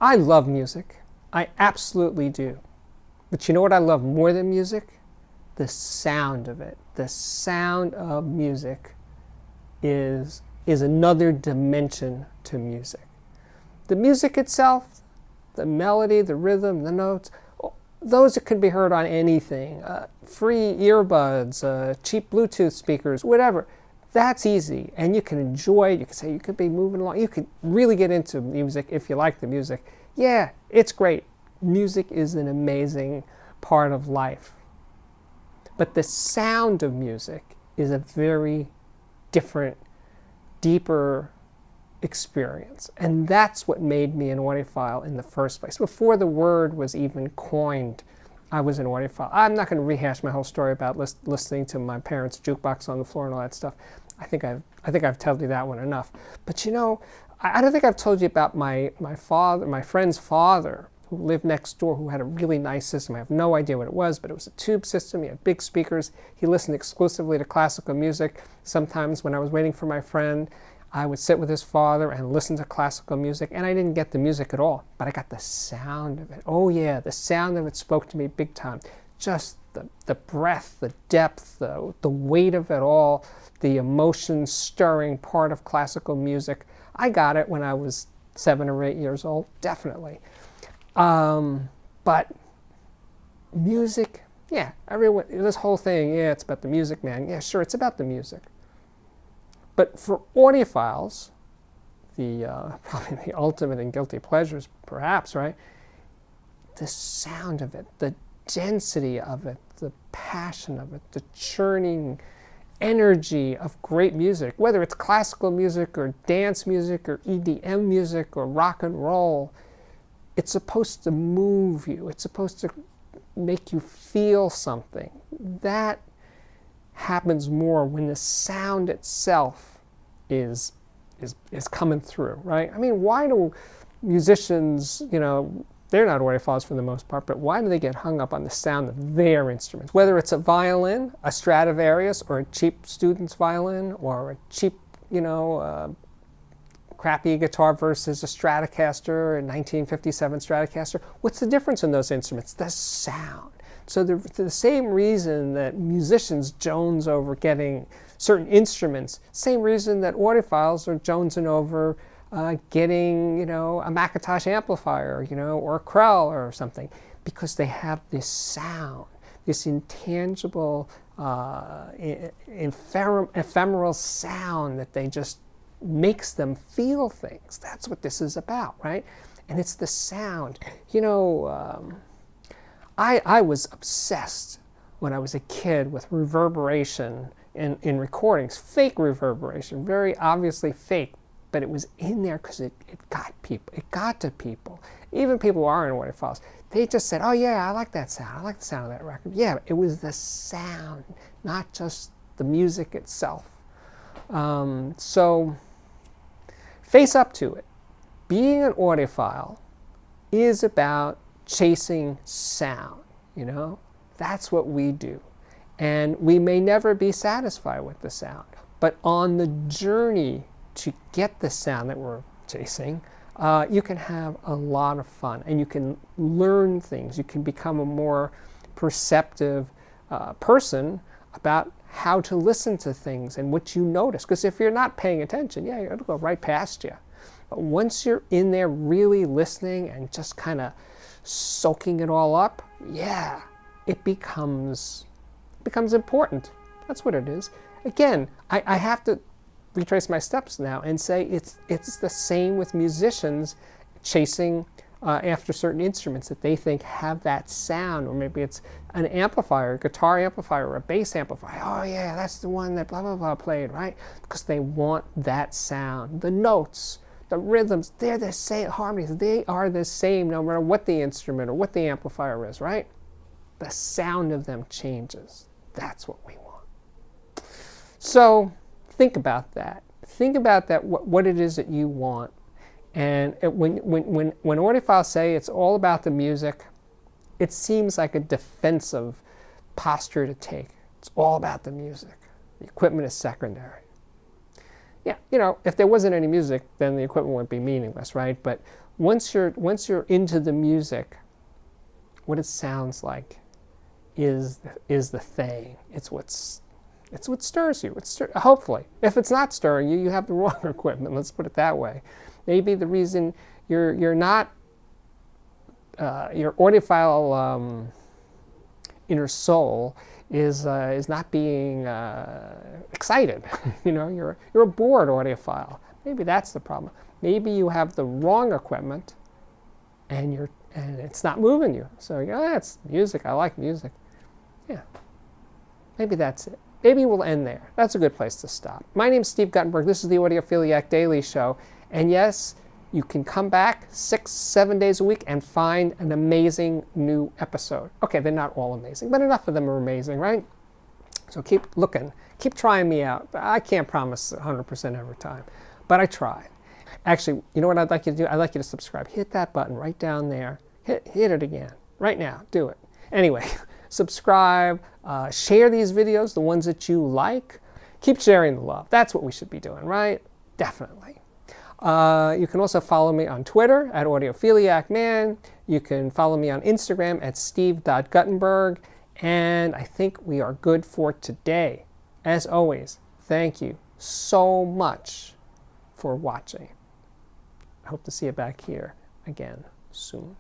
I love music. I absolutely do. But you know what I love more than music? The sound of it. The sound of music is another dimension to music. The music itself, the melody, the rhythm, the notes, those can be heard on anything. Free earbuds, cheap Bluetooth speakers, whatever. That's easy, and you can enjoy it. You can say you could be moving along. You could really get into music if you like the music. Yeah, it's great. Music is an amazing part of life. But the sound of music is a very different, deeper experience. And that's what made me an audiophile in the first place. Before the word was even coined, I was an audiophile. I'm not going to rehash my whole story about listening to my parents' jukebox on the floor and all that stuff. I think I've told you that one enough. But you know, I don't think I've told you about my friend's father, who lived next door, who had a really nice system. I have no idea what it was, but it was a tube system. He had big speakers. He listened exclusively to classical music. Sometimes when I was waiting for my friend, I would sit with his father and listen to classical music, and I didn't get the music at all, but I got the sound of it. Oh yeah, the sound of it spoke to me big time. Just the breadth, the depth, the weight of it all, the emotion-stirring part of classical music. I got it when I was 7 or 8 years old, definitely. But music, yeah, everyone, this whole thing, yeah, it's about the music, man. Yeah, sure, it's about the music. But for audiophiles, probably the ultimate and guilty pleasures, perhaps, right? The sound of it, the density of it, the passion of it, the churning energy of great music, whether it's classical music or dance music or EDM music or rock and roll, it's supposed to move you. It's supposed to make you feel something. That happens more when the sound itself is coming through, right? I mean, why do musicians, they're not audiophiles for the most part, but why do they get hung up on the sound of their instruments? Whether it's a violin, a Stradivarius, or a cheap student's violin, or a cheap, crappy guitar versus a Stratocaster, a 1957 Stratocaster. What's the difference in those instruments? The sound. So the same reason that musicians jones over getting certain instruments, same reason that audiophiles are jonesing over getting, a Macintosh amplifier, or a Krell or something, because they have this sound, this intangible, ephemeral sound that they just makes them feel things. That's what this is about, right? And it's the sound. I was obsessed when I was a kid with reverberation in recordings, fake reverberation, very obviously fake, but it was in there because it got people. It got to people. Even people who aren't audiophiles, they just said, oh yeah, I like that sound. I like the sound of that record. Yeah, it was the sound, not just the music itself. So face up to it. Being an audiophile is about chasing sound, That's what we do. And we may never be satisfied with the sound, but on the journey to get the sound that we're chasing, you can have a lot of fun, and you can learn things. You can become a more perceptive person about how to listen to things and what you notice. Because if you're not paying attention, yeah, it'll go right past you. But once you're in there really listening and just kind of soaking it all up, yeah, it becomes important. That's what it is. Again, I have to retrace my steps now and say it's the same with musicians chasing after certain instruments that they think have that sound, or maybe it's an amplifier, a guitar amplifier, or a bass amplifier. Oh yeah, that's the one that blah blah blah played, right? Because they want that sound. The notes, the rhythms, they're the same. Harmonies, they are the same no matter what the instrument or what the amplifier is, right? The sound of them changes. That's what we want. So think about that. Think about that. What it is that you want. And when audiophiles say it's all about the music, it seems like a defensive posture to take. It's all about the music. The equipment is secondary. Yeah, if there wasn't any music, then the equipment would be meaningless, right? But once you're into the music, what it sounds like is the thing. It's what stirs you. Hopefully, if it's not stirring you, you have the wrong equipment. Let's put it that way. Maybe the reason you're not your audiophile inner soul is not being excited. You're a bored audiophile. Maybe that's the problem. Maybe you have the wrong equipment, and it's not moving you. So it's music. I like music. Yeah. Maybe that's it. Maybe we'll end there. That's a good place to stop. My name's Steve Guttenberg. This is the Audiophiliac Daily Show. And yes, you can come back 6-7 days a week and find an amazing new episode. Okay, they're not all amazing, but enough of them are amazing, right? So keep looking. Keep trying me out. I can't promise 100% every time, but I try. Actually, you know what I'd like you to do? I'd like you to subscribe. Hit that button right down there. Hit it again. Right now. Do it. Anyway, subscribe. Share these videos, the ones that you like. Keep sharing the love. That's what we should be doing, right? Definitely. You can also follow me on Twitter at audiophiliacman. You can follow me on Instagram at steve.guttenberg. And I think we are good for today. As always, thank you so much for watching. I hope to see you back here again soon.